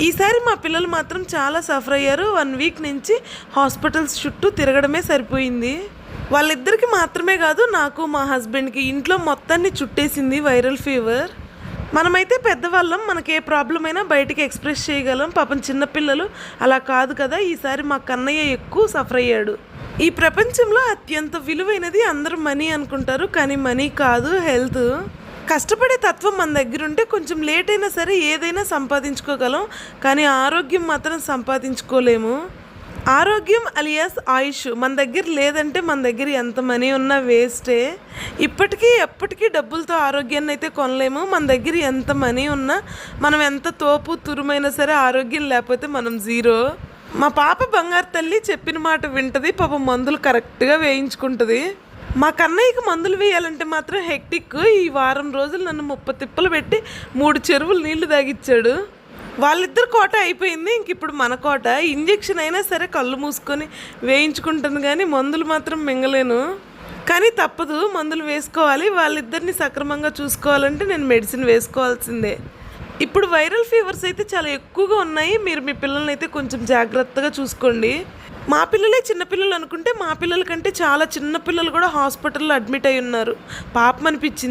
ఈసారి మా పిల్లలు మాత్రం చాలా సఫర్ అయ్యారు. 1 వీక్ నుంచి హాస్పిటల్స్ చుట్టూ తిరగడమే సరిపోయింది. వాళ్ళిద్దరికి మాత్రమే కాదు, నాకు మా హస్బెండ్కి ఇంట్లో మొత్తాన్ని చుట్టేసింది వైరల్ ఫీవర్. మనమైతే పెద్దవాళ్ళం, మనకి ఏ ప్రాబ్లం అయినా బయటికి ఎక్స్ప్రెస్ చేయగలం. పాపం చిన్నపిల్లలు అలా కాదు కదా. ఈసారి మా కన్నయ్య ఎక్కువ సఫర్ అయ్యాడు. ఈ ప్రపంచంలో అత్యంత విలువైనది అందరూ మనీ అనుకుంటారు, కానీ మనీ కాదు, హెల్త్. కష్టపడే తత్వం మన దగ్గర ఉంటే కొంచెం లేట్ అయినా సరే ఏదైనా సంపాదించుకోగలం, కానీ ఆరోగ్యం మాత్రం సంపాదించుకోలేము. ఆరోగ్యం అలియాస్ ఆయుష్ మన దగ్గర లేదంటే మన దగ్గర ఎంత మనీ ఉన్నా వేస్టే. ఇప్పటికీ ఎప్పటికీ డబ్బులతో ఆరోగ్యాన్ని అయితే కొనలేము. మన దగ్గర ఎంత మనీ ఉన్నా, మనం ఎంత తోపు తురుమైనా సరే ఆరోగ్యం లేకపోతే మనం జీరో. మా పాప బంగారు తల్లి చెప్పిన మాట వింటది, పాపం మందులు కరెక్ట్గా వేయించుకుంటుంది. మా కన్నయ్యకి మందులు వేయాలంటే మాత్రం హెక్టిక్. ఈ వారం రోజులు నన్ను 30 తిప్పలు పెట్టి 3 చెరువులు నీళ్లు తాగిచ్చాడు. వాళ్ళిద్దరు కోట అయిపోయింది, ఇంక ఇప్పుడు మన కోట. ఇంజెక్షన్ అయినా సరే కళ్ళు మూసుకొని వేయించుకుంటాను, కానీ మందులు మాత్రం మింగలేను. కానీ తప్పదు, మందులు వేసుకోవాలి. వాళ్ళిద్దరిని సక్రమంగా చూసుకోవాలంటే నేను మెడిసిన్ వేసుకోవాల్సిందే. ఇప్పుడు వైరల్ ఫీవర్స్ అయితే చాలా ఎక్కువగా ఉన్నాయి. మీరు మీ పిల్లల్ని అయితే కొంచెం జాగ్రత్తగా చూసుకోండి. మా పిల్లలే చిన్నపిల్లలు అనుకుంటే మా పిల్లల కంటే చాలా చిన్న పిల్లలు కూడా హాస్పిటల్లో అడ్మిట్ అయి ఉన్నారు. పాపం అనిపించింది.